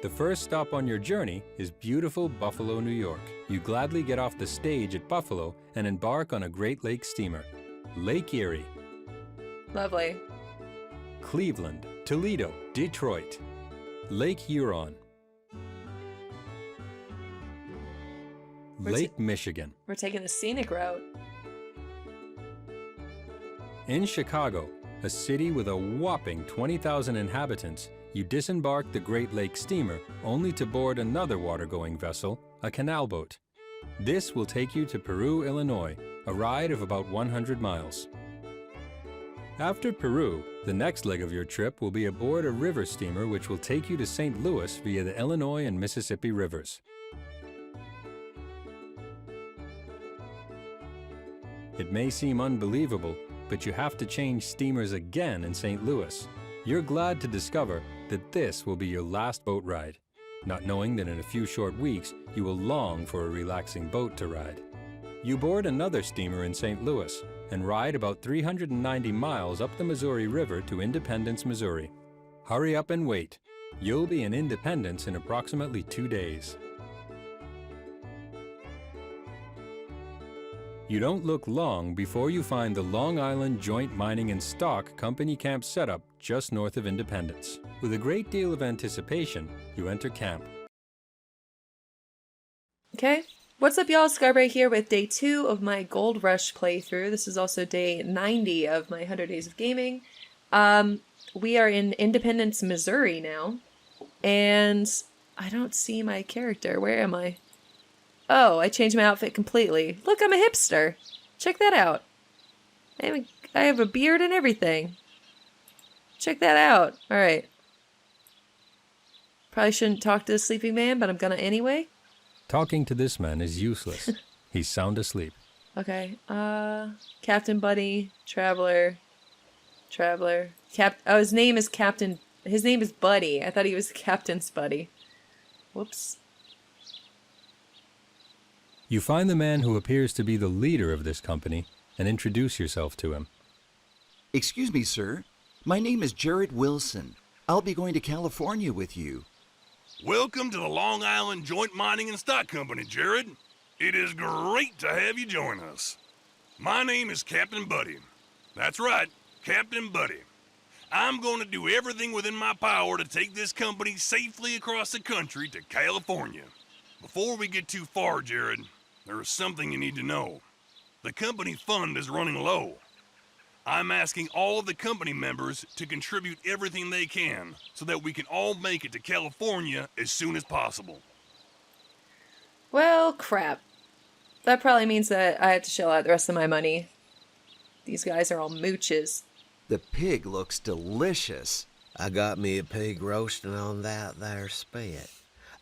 The first stop on your journey is beautiful Buffalo, New York. You gladly get off the stage at Buffalo and embark on a Great Lakes steamer. Lake Erie, Lovely. Cleveland, Toledo, Detroit, Lake Huron, Lake Michigan. We're taking the scenic route. In Chicago, a city with a whopping 20,000 inhabitants, you disembark the Great Lakes steamer only to board another water-going vessel, a canal boat. This will take you to Peru, Illinois, a ride of about 100 miles. After Peru, the next leg of your trip will be aboard a river steamer which will take you to St. Louis via the Illinois and Mississippi rivers. It may seem unbelievable, but you have to change steamers again in St. Louis. You're glad to discover that this will be your last boat ride, not knowing that in a few short weeks you will long for a relaxing boat to ride. You board another steamer in St. Louis and ride about 390 miles up the Missouri River to Independence, Missouri. Hurry up and wait. You'll be in Independence in approximately 2 days. You don't look long before you find the Long Island Joint Mining and Stock Company camp setup just north of Independence. With a great deal of anticipation, you enter camp. Okay. What's up, y'all? Scarberry here with day 2 of my Gold Rush playthrough. This is also day 90 of my 100 Days of Gaming. We are in Independence, Missouri now. And I don't see my character. Where am I? Oh, I changed my outfit completely. Look, I'm a hipster. Check that out. I have a beard and everything. Check that out. Alright. Probably shouldn't talk to the sleeping man, but I'm gonna anyway. Talking to this man is useless. He's sound asleep. Okay. Captain Buddy, Traveler. Oh, his name is Captain. His name is Buddy. I thought he was the captain's buddy. Whoops. You find the man who appears to be the leader of this company and introduce yourself to him. Excuse me, sir. My name is Jared Wilson. I'll be going to California with you. Welcome to the Long Island Joint Mining and Stock Company, Jared. It is great to have you join us. My name is Captain Buddy. That's right, Captain Buddy. I'm going to do everything within my power to take this company safely across the country to California. Before we get too far, Jared, there is something you need to know. The company fund is running low. I'm asking all of the company members to contribute everything they can so that we can all make it to California as soon as possible. Well, crap. That probably means that I have to shell out the rest of my money. These guys are all mooches. The pig looks delicious. I got me a pig roasting on that there spit.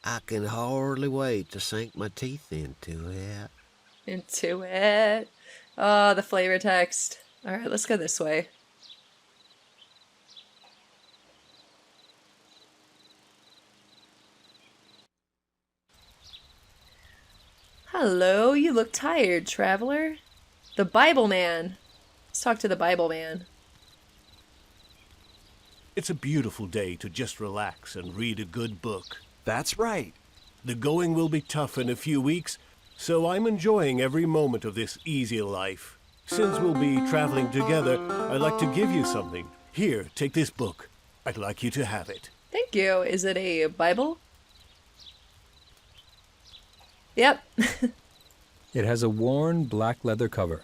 I can hardly wait to sink my teeth into it. Into it. Oh, the flavor text. Alright, let's go this way. Hello, you look tired, traveler. The Bible Man. Let's talk to the Bible Man. It's a beautiful day to just relax and read a good book. That's right. The going will be tough in a few weeks, so I'm enjoying every moment of this easy life. Since we'll be traveling together, I'd like to give you something. Here, take this book. I'd like you to have it. Thank you. Is it a Bible? Yep. It has a worn black leather cover.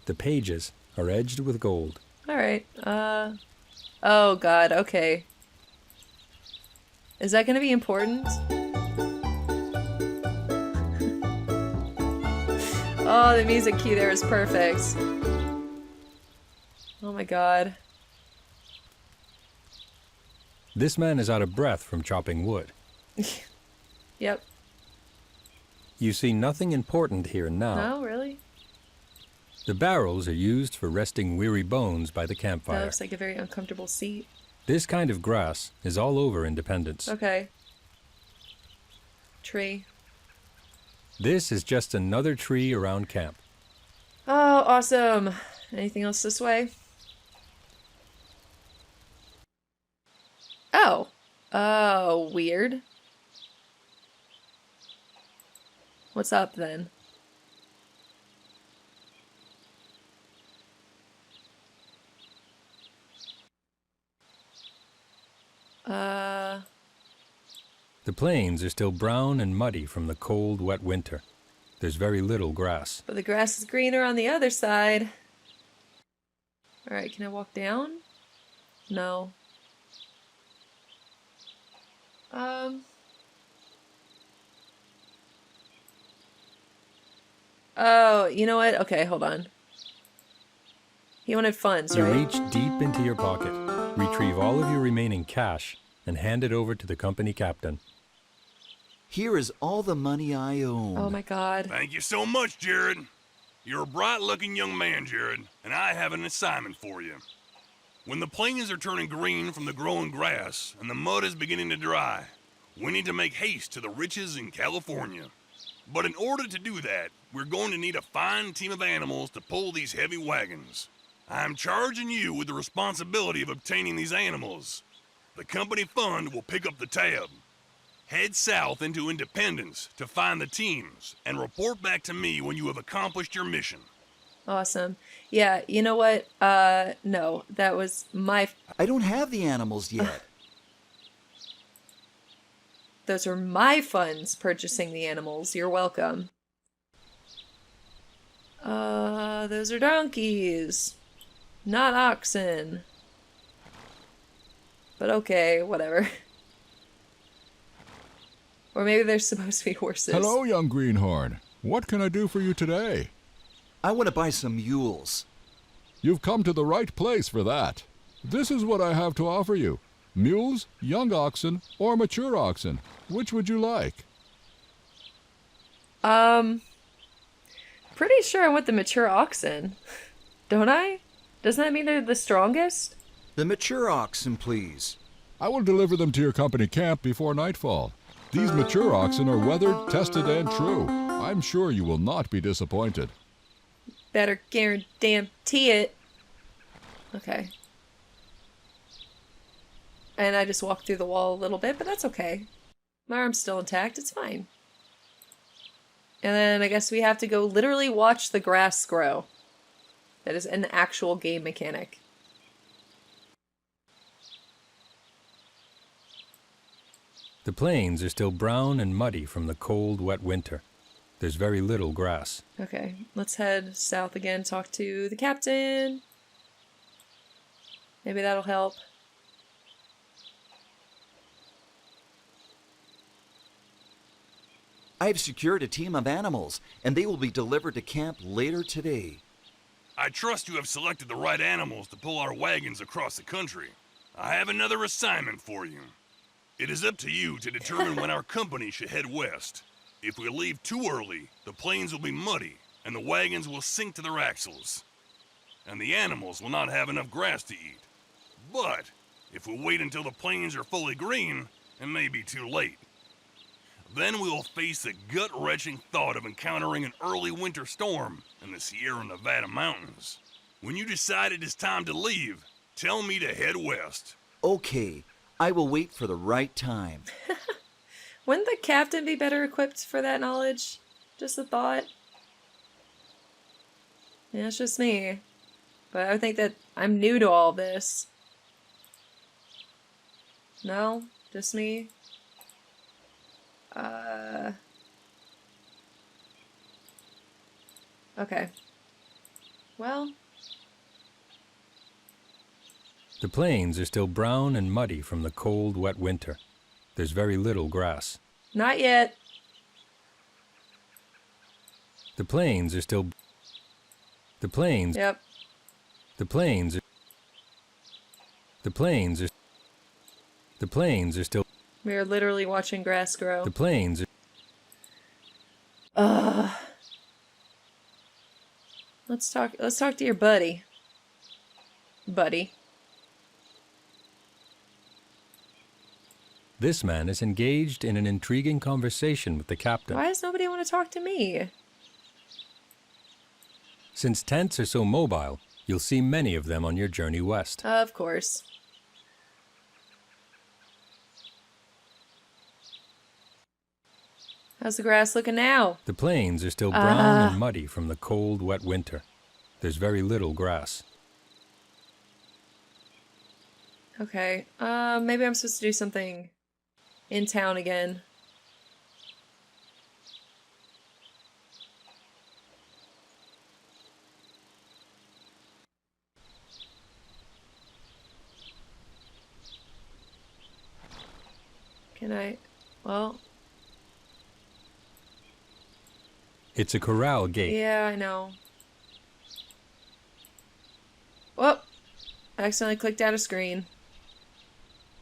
The pages are edged with gold. Alright. Oh god, okay. Is that gonna be important? Oh, the music cue there is perfect. Oh my god. This man is out of breath from chopping wood. Yep. You see nothing important here now. No, really? The barrels are used for resting weary bones by the That campfire. looks like a very uncomfortable seat. This kind of grass is all over Independence. Okay. Tree. This is just another tree around camp. Oh, awesome. Anything else this way? Oh. Oh, weird. What's up then? The plains are still brown and muddy from the cold, wet winter. There's very little grass. But the grass is greener on the other side. Alright, can I walk down? No. Oh, you know what? Okay, hold on. He wanted funds, You right? reach deep into your pocket, retrieve all of your remaining cash, and hand it over to the company captain. Here is all the money I own. Oh my god. Thank you so much, Jared. You're a bright-looking young man, Jared, and I have an assignment for you. When the plains are turning green from the growing grass and the mud is beginning to dry, we need to make haste to the riches in California. But in order to do that, we're going to need a fine team of animals to pull these heavy wagons. I'm charging you with the responsibility of obtaining these animals. The company fund will pick up the tab. Head south into Independence to find the teams and report back to me when you have accomplished your mission. Awesome. Yeah, you know what? No, that was my... I don't have the animals yet. Those are my funds purchasing the animals. You're welcome. Those are donkeys. Not oxen. But okay, whatever. Or maybe they're supposed to be horses. Hello, young greenhorn. What can I do for you today? I want to buy some mules. You've come to the right place for that. This is what I have to offer you. Mules, young oxen, or mature oxen. Which would you like? Pretty sure I want the mature oxen. Don't I? Doesn't that mean they're the strongest? The mature oxen, please. I will deliver them to your company camp before nightfall. These mature oxen are weathered, tested, and true. I'm sure you will not be disappointed. Better guarantee it. Okay. And I just walked through the wall a little bit, but that's okay. My arm's still intact, it's fine. And then I guess we have to go literally watch the grass grow. That is an actual game mechanic. The plains are still brown and muddy from the cold, wet winter. There's very little grass. Okay, let's head south again, talk to the captain. Maybe that'll help. I have secured a team of animals, and they will be delivered to camp later today. I trust you have selected the right animals to pull our wagons across the country. I have another assignment for you. It is up to you to determine when our company should head west. If we leave too early, the plains will be muddy, and the wagons will sink to their axles. And the animals will not have enough grass to eat. But if we wait until the plains are fully green, it may be too late. Then we will face the gut-wrenching thought of encountering an early winter storm in the Sierra Nevada mountains. When you decide it is time to leave, tell me to head west. Okay, I will wait for the right time. Wouldn't the captain be better equipped for that knowledge? Just a thought. Yeah, it's just me. But I think that I'm new to all this. No? Just me? Okay. Well. The plains are still brown and muddy from the cold, wet winter. There's very little grass. Not yet. The plains are still... The plains... Yep. The plains are... The plains are... The plains are still... We are literally watching grass grow. The plains are... Let's talk to your buddy. Buddy. This man is engaged in an intriguing conversation with the captain. Why does nobody want to talk to me? Since tents are so mobile, you'll see many of them on your journey west. Of course. How's the grass looking now? The plains are still brown and muddy from the cold, wet winter. There's very little grass. Okay. Maybe I'm supposed to do something in town again. Can I? Well. It's a corral gate. Yeah, I know. Whoop! I accidentally clicked out of screen.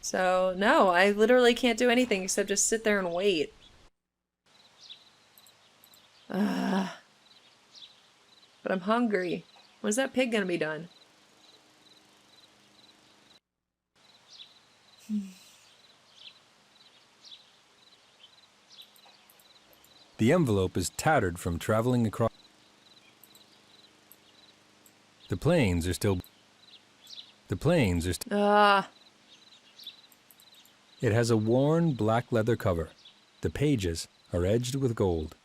So, no, I literally can't do anything except just sit there and wait. But I'm hungry. When's that pig gonna be done? The envelope is tattered from traveling across. The plains are still. The plains are. It has a worn black leather cover. The pages are edged with gold.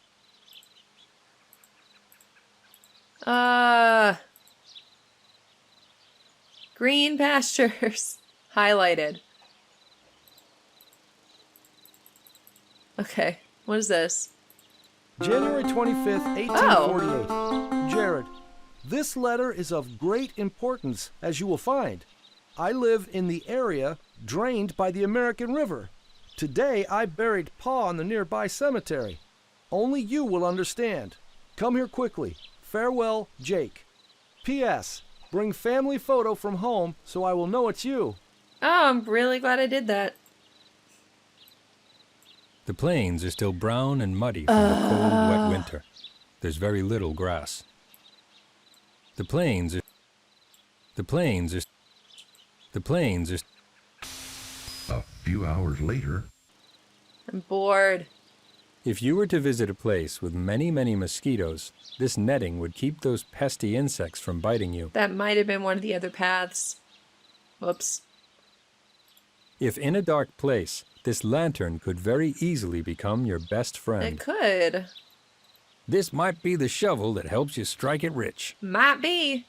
Green pastures. Highlighted. Okay, what is this? January 25th, 1848. Jared, this letter is of great importance, as you will find. I live in the area drained by the American River. Today I buried Pa in the nearby cemetery. Only you will understand. Come here quickly. Farewell, Jake. P.S. Bring family photo from home so I will know it's you. Oh, I'm really glad I did that. The plains are still brown and muddy from the cold, wet winter. There's very little grass. The plains are. The plains are. The plains are. A few hours later. I'm bored. If you were to visit a place with many, many mosquitoes, this netting would keep those pesky insects from biting you. That might have been one of the other paths. Whoops. If in a dark place, this lantern could very easily become your best friend. It could. This might be the shovel that helps you strike it rich. Might be.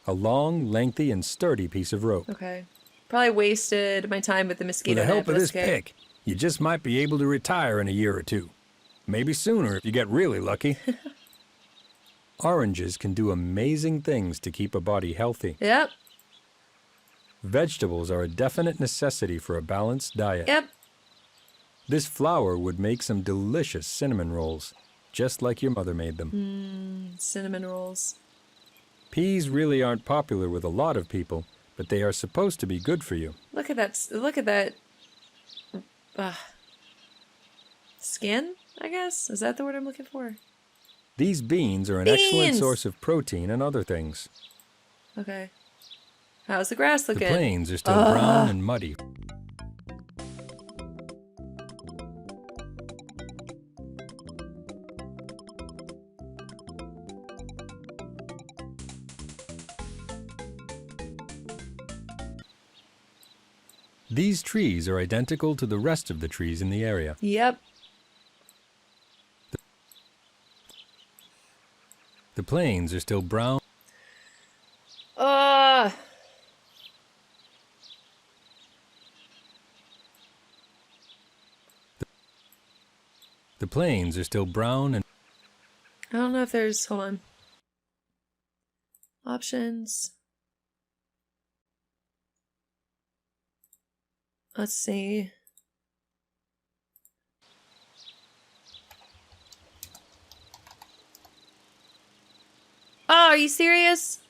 A long, lengthy, and sturdy piece of rope. Okay. Probably wasted my time with the mosquito With the help net, of but this it's okay. pick, you just might be able to retire in a year or two. Maybe sooner if you get really lucky. Oranges can do amazing things to keep a body healthy. Yep. Vegetables are a definite necessity for a balanced diet. Yep. This flour would make some delicious cinnamon rolls, just like your mother made them. Cinnamon rolls. Peas really aren't popular with a lot of people, but they are supposed to be good for you. Look at that. Look at that. Skin, I guess? Is that the word I'm looking for? These beans are an excellent Beans! source of protein and other things. Okay. How's the grass The looking? plains are still brown and muddy. These trees are identical to the rest of the trees in the area. Yep. The plains are still brown. The plains are still brown and I don't know if there's... Hold on. Options. Let's see. Oh, are you serious?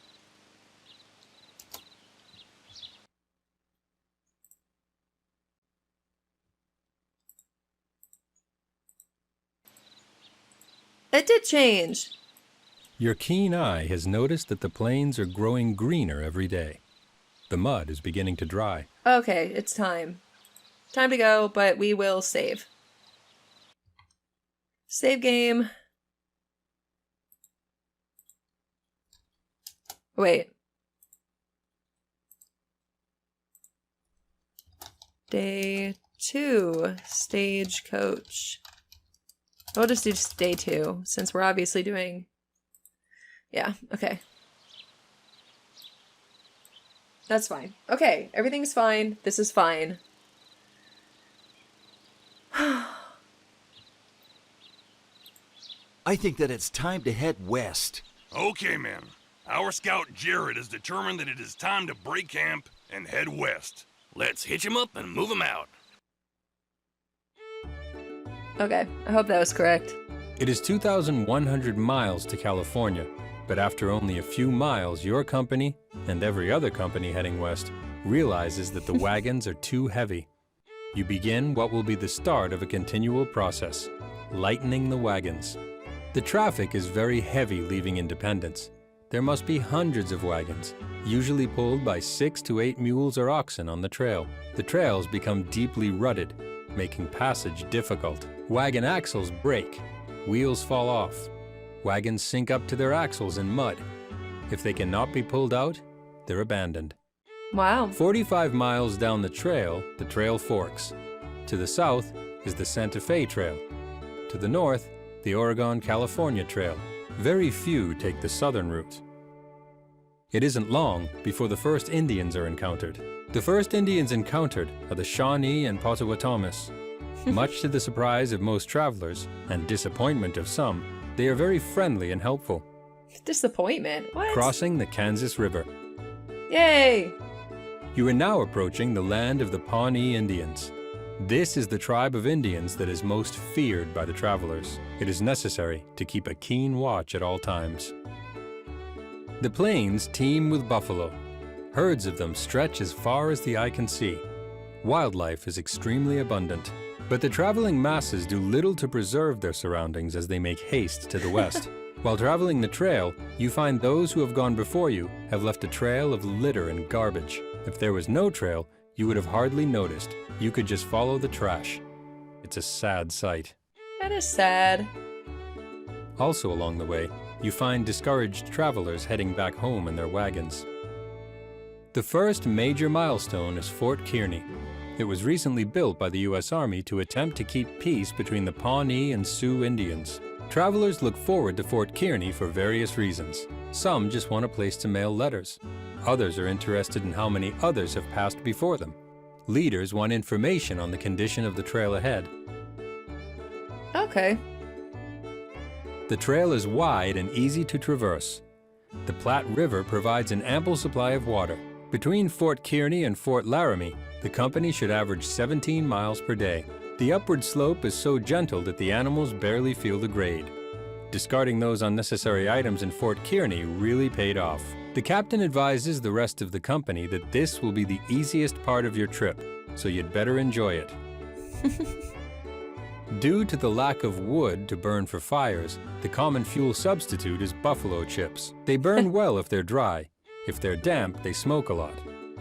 It did change. your keen eye has noticed that the plains are growing greener every day. The mud is beginning to dry. Okay, it's time. Time to go, but we will save. Save game. Wait. Day 2, Stagecoach. We'll just do day 2, since we're obviously doing... Yeah, okay. That's fine. Okay, everything's fine. This is fine. I think that it's time to head west. Okay, men. Our scout Jared is determined that it is time to break camp and head west. Let's hitch him up and move him out. Okay, I hope that was correct. It is 2,100 miles to California, but after only a few miles, your company, and every other company heading west, realizes that the wagons are too heavy. You begin what will be the start of a continual process, lightening the wagons. The traffic is very heavy leaving Independence. There must be hundreds of wagons, usually pulled by 6 to 8 mules or oxen on the trail. The trails become deeply rutted, making passage difficult. Wagon axles break, wheels fall off. Wagons sink up to their axles in mud. If they cannot be pulled out, they're abandoned. Wow. 45 miles down the trail forks. To the south is the Santa Fe Trail. To the north, the Oregon-California Trail. Very few take the southern route. It isn't long before the first Indians are encountered. The first Indians encountered are the Shawnee and Potawatomis. Much to the surprise of most travelers, and disappointment of some, they are very friendly and helpful. Disappointment? What? Crossing the Kansas River. Yay! You are now approaching the land of the Pawnee Indians. This is the tribe of Indians that is most feared by the travelers. It is necessary to keep a keen watch at all times. The plains teem with buffalo. Herds of them stretch as far as the eye can see. Wildlife is extremely abundant, but the traveling masses do little to preserve their surroundings as they make haste to the west. While traveling the trail, you find those who have gone before you have left a trail of litter and garbage. If there was no trail, you would have hardly noticed. You could just follow the trash. It's a sad sight. That is sad. Also along the way, you find discouraged travelers heading back home in their wagons. The first major milestone is Fort Kearny. It was recently built by the U.S. Army to attempt to keep peace between the Pawnee and Sioux Indians. Travelers look forward to Fort Kearny for various reasons. Some just want a place to mail letters. Others are interested in how many others have passed before them. Leaders want information on the condition of the trail ahead. Okay. The trail is wide and easy to traverse. The Platte River provides an ample supply of water. Between Fort Kearny and Fort Laramie, the company should average 17 miles per day. The upward slope is so gentle that the animals barely feel the grade. Discarding those unnecessary items in Fort Kearny really paid off. The captain advises the rest of the company that this will be the easiest part of your trip, so you'd better enjoy it. Due to the lack of wood to burn for fires, the common fuel substitute is buffalo chips. They burn well if they're dry. If they're damp, they smoke a lot.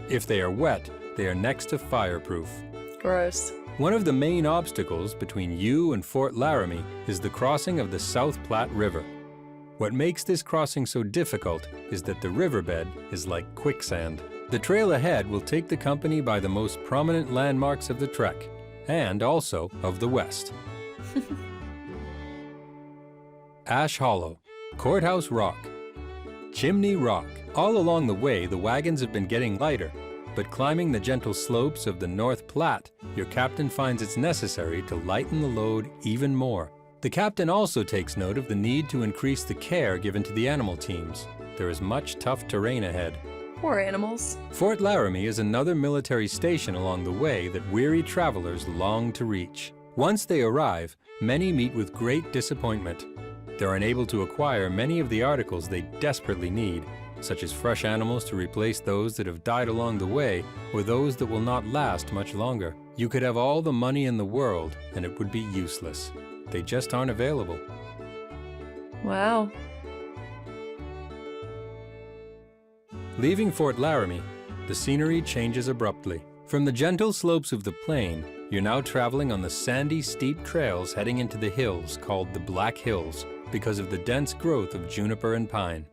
If they are wet, they are next to fireproof. Gross. One of the main obstacles between you and Fort Laramie is the crossing of the South Platte River. What makes this crossing so difficult is that the riverbed is like quicksand. The trail ahead will take the company by the most prominent landmarks of the trek, and also of the West. Ash Hollow, Courthouse Rock, Chimney Rock. All along the way, the wagons have been getting lighter, but climbing the gentle slopes of the North Platte, your captain finds it's necessary to lighten the load even more. The captain also takes note of the need to increase the care given to the animal teams. There is much tough terrain ahead. Poor animals. Fort Laramie is another military station along the way that weary travelers long to reach. Once they arrive, many meet with great disappointment. They're unable to acquire many of the articles they desperately need, such as fresh animals to replace those that have died along the way, or those that will not last much longer. You could have all the money in the world, and it would be useless. They just aren't available. Wow. Leaving Fort Laramie, the scenery changes abruptly. From the gentle slopes of the plain, you're now traveling on the sandy, steep trails heading into the hills called the Black Hills because of the dense growth of juniper and pine.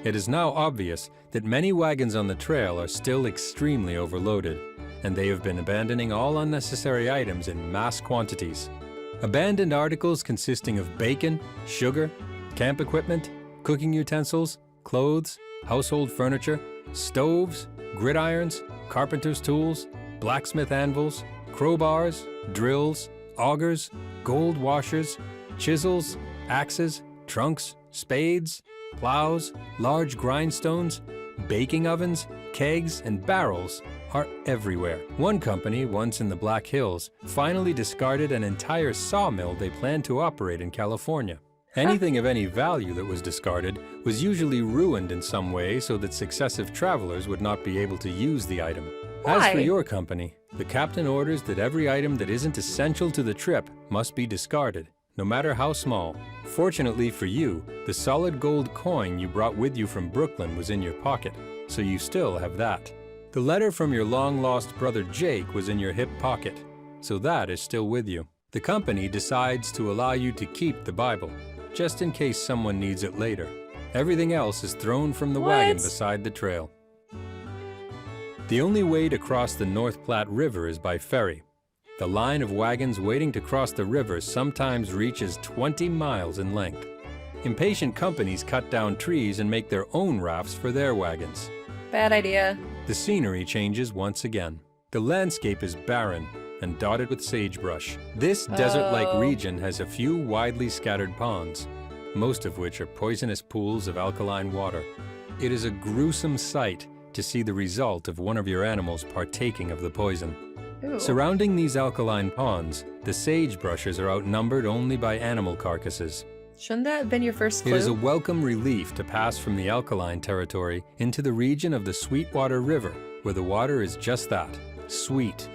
It is now obvious that many wagons on the trail are still extremely overloaded, and they have been abandoning all unnecessary items in mass quantities. Abandoned articles consisting of bacon, sugar, camp equipment, cooking utensils, clothes, household furniture, stoves, gridirons, carpenter's tools, blacksmith anvils, crowbars, drills, augers, gold washers, chisels, axes, trunks, spades, plows, large grindstones, baking ovens, kegs, and barrels are everywhere. One company, once in the Black Hills, finally discarded an entire sawmill they planned to operate in California. Anything of any value that was discarded was usually ruined in some way so that successive travelers would not be able to use the item. As for your company, the captain orders that every item that isn't essential to the trip must be discarded, no matter how small. Fortunately for you, the solid gold coin you brought with you from Brooklyn was in your pocket, so you still have that. The letter from your long-lost brother Jake was in your hip pocket, so that is still with you. The company decides to allow you to keep the Bible, just in case someone needs it later. Everything else is thrown from the wagon beside the trail. The only way to cross the North Platte River is by ferry. The line of wagons waiting to cross the river sometimes reaches 20 miles in length. Impatient companies cut down trees and make their own rafts for their wagons. Bad idea. The scenery changes once again. The landscape is barren and dotted with sagebrush. This desert-like region has a few widely scattered ponds, most of which are poisonous pools of alkaline water. It is a gruesome sight to see the result of one of your animals partaking of the poison. Ew. Surrounding these alkaline ponds, the sagebrushes are outnumbered only by animal carcasses. Shouldn't that have been your first clue? It is a welcome relief to pass from the alkaline territory into the region of the Sweetwater River, where the water is just that, sweet.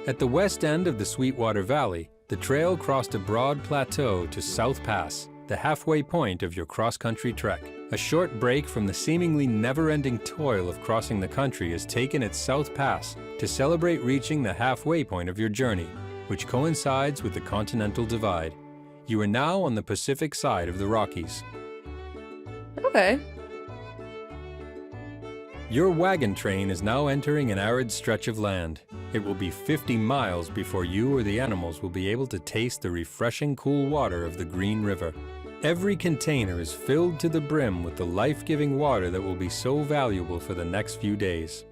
At the west end of the Sweetwater Valley, the trail crossed a broad plateau to South Pass, the halfway point of your cross-country trek. A short break from the seemingly never-ending toil of crossing the country is taken at South Pass to celebrate reaching the halfway point of your journey, which coincides with the Continental Divide. You are now on the Pacific side of the Rockies. Okay. Your wagon train is now entering an arid stretch of land. It will be 50 miles before you or the animals will be able to taste the refreshing cool water of the Green River. Every container is filled to the brim with the life-giving water that will be so valuable for the next few days.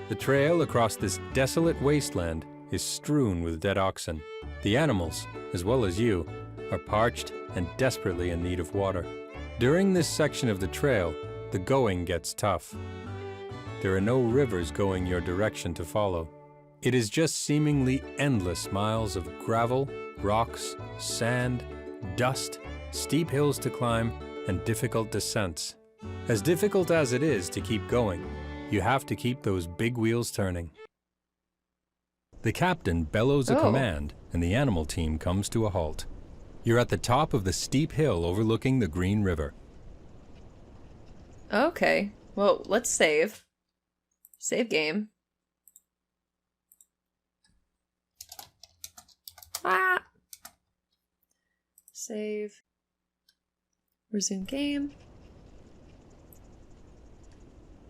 The trail across this desolate wasteland is strewn with dead oxen. The animals, as well as you, are parched and desperately in need of water. During this section of the trail, the going gets tough. There are no rivers going your direction to follow. It is just seemingly endless miles of gravel, rocks, sand, dust, steep hills to climb, and difficult descents. As difficult as it is to keep going, you have to keep those big wheels turning. The captain bellows a command, and the animal team comes to a halt. You're at the top of the steep hill overlooking the Green River. Okay. Well, let's save. Save game. Ah! Save. Resume game.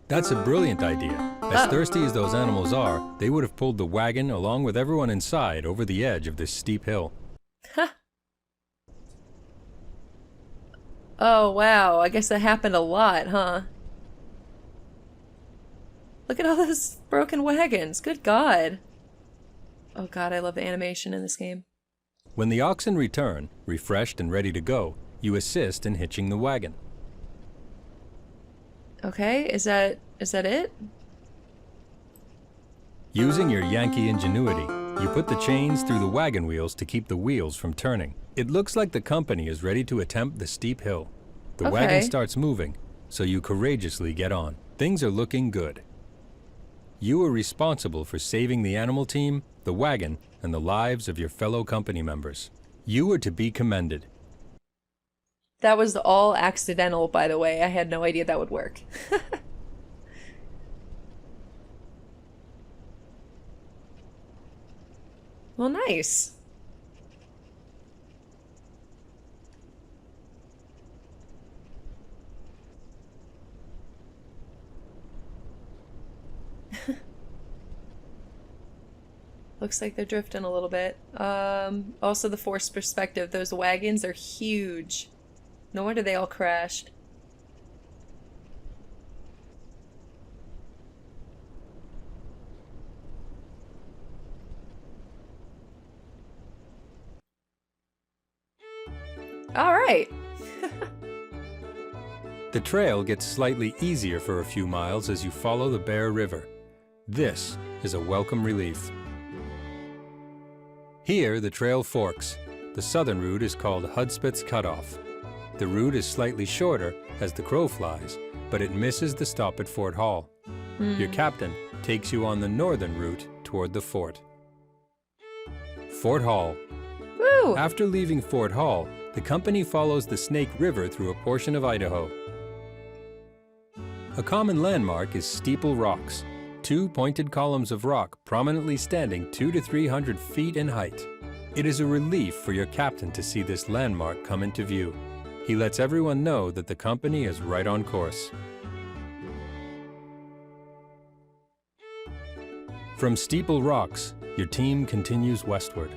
That's a brilliant idea. As thirsty as those animals are, they would have pulled the wagon along with everyone inside over the edge of this steep hill. Huh. Oh, wow. I guess that happened a lot, huh? Look at all those broken wagons. Good God. Oh God, I love the animation in this game. When the oxen return, refreshed and ready to go, you assist in hitching the wagon. Okay, is that it? Using your Yankee ingenuity, you put the chains through the wagon wheels to keep the wheels from turning. It looks like the company is ready to attempt the steep hill. The wagon starts moving, so you courageously get on. Things are looking good. You are responsible for saving the animal team, the wagon, and the lives of your fellow company members. You are to be commended. That was all accidental, by the way. I had no idea that would work. Well, nice. Looks like they're drifting a little bit. Also the forced perspective. Those wagons are huge. No wonder they all crashed. All right. The trail gets slightly easier for a few miles as you follow the Bear River. This is a welcome relief. Here, the trail forks. The southern route is called Hudspeth's Cutoff. The route is slightly shorter as the crow flies, but it misses the stop at Fort Hall. Your captain takes you on the northern route toward the fort. Fort Hall. Woo! After leaving Fort Hall, the company follows the Snake River through a portion of Idaho. A common landmark is Steeple Rocks, two pointed columns of rock prominently standing 200 to 300 feet in height. It is a relief for your captain to see this landmark come into view. He lets everyone know that the company is right on course. From Steeple Rocks, your team continues westward.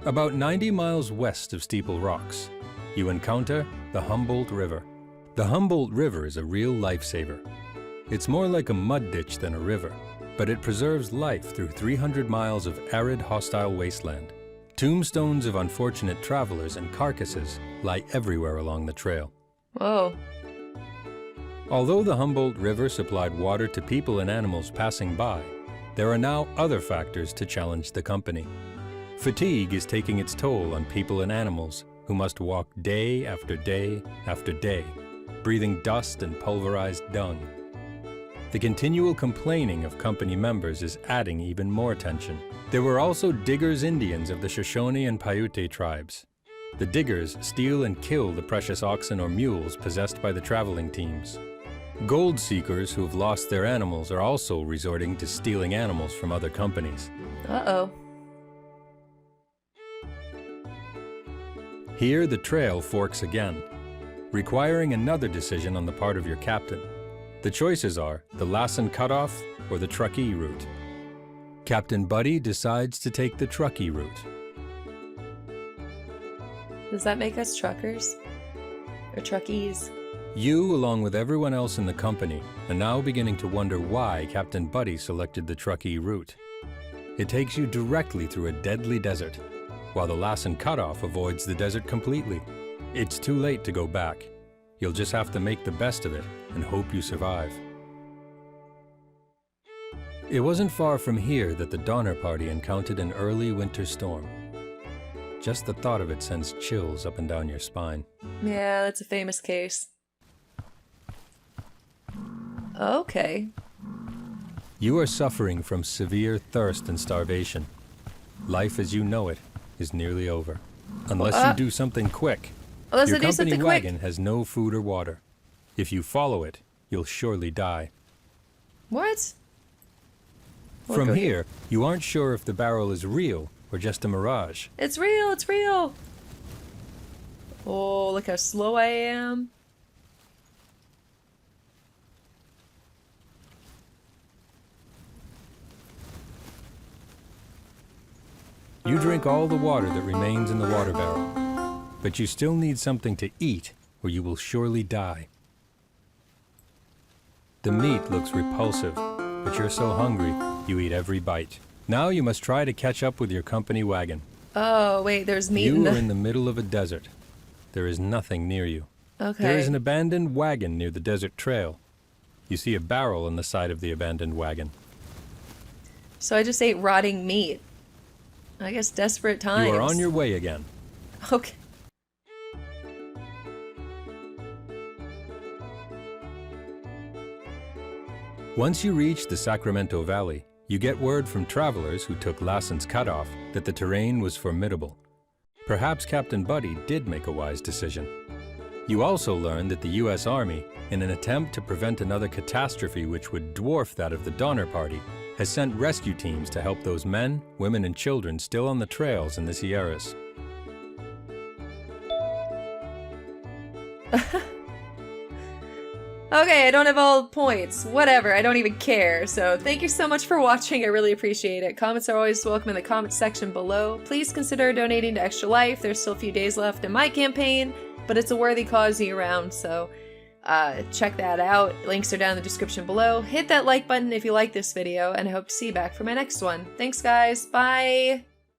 About 90 miles west of Steeple Rocks, you encounter the Humboldt River. The Humboldt River is a real lifesaver. It's more like a mud ditch than a river, but it preserves life through 300 miles of arid, hostile wasteland. Tombstones of unfortunate travelers and carcasses lie everywhere along the trail. Whoa. Although the Humboldt River supplied water to people and animals passing by, there are now other factors to challenge the company. Fatigue is taking its toll on people and animals who must walk day after day after day, breathing dust and pulverized dung. The continual complaining of company members is adding even more tension. There were also Diggers Indians of the Shoshone and Paiute tribes. The Diggers steal and kill the precious oxen or mules possessed by the traveling teams. Gold seekers who have lost their animals are also resorting to stealing animals from other companies. Uh-oh. Here the trail forks again, requiring another decision on the part of your captain. The choices are the Lassen Cutoff or the Truckee route. Captain Buddy decides to take the Truckee route. Does that make us truckers? Or truckies? You, along with everyone else in the company, are now beginning to wonder why Captain Buddy selected the Truckee route. It takes you directly through a deadly desert, while the Lassen Cutoff avoids the desert completely. It's too late to go back. You'll just have to make the best of it and hope you survive. It wasn't far from here that the Donner Party encountered an early winter storm. Just the thought of it sends chills up and down your spine. Yeah, that's a famous case. Okay. You are suffering from severe thirst and starvation. Life as you know it is nearly over. Unless you do something quick. Unless Your I do company something wagon quick. has no food or water. If you follow it, you'll surely die. What? We'll From go here, you aren't sure if the barrel is real or just a mirage. It's real, it's real! Oh, look how slow I am. You drink all the water that remains in the water barrel, but you still need something to eat or you will surely die. The meat looks repulsive, but you're so hungry, you eat every bite. Now you must try to catch up with your company wagon. Oh, wait, there's meat in You are the... in the middle of a desert. There is nothing near you. Okay. There is an abandoned wagon near the desert trail. You see a barrel on the side of the abandoned wagon. So I just ate rotting meat. I guess desperate times. You are on your way again. Okay. Once you reach the Sacramento Valley, you get word from travelers who took Lassen's Cutoff that the terrain was formidable. Perhaps Captain Buddy did make a wise decision. You also learn that the U.S. Army, in an attempt to prevent another catastrophe which would dwarf that of the Donner Party, has sent rescue teams to help those men, women, and children still on the trails in the Sierras. Okay, I don't have all the points. Whatever, I don't even care. So thank you so much for watching. I really appreciate it. Comments are always welcome in the comments section below. Please consider donating to Extra Life. There's still a few days left in my campaign, but it's a worthy cause year-round, so check that out. Links are down in the description below. Hit that like button if you like this video, and I hope to see you back for my next one. Thanks, guys. Bye!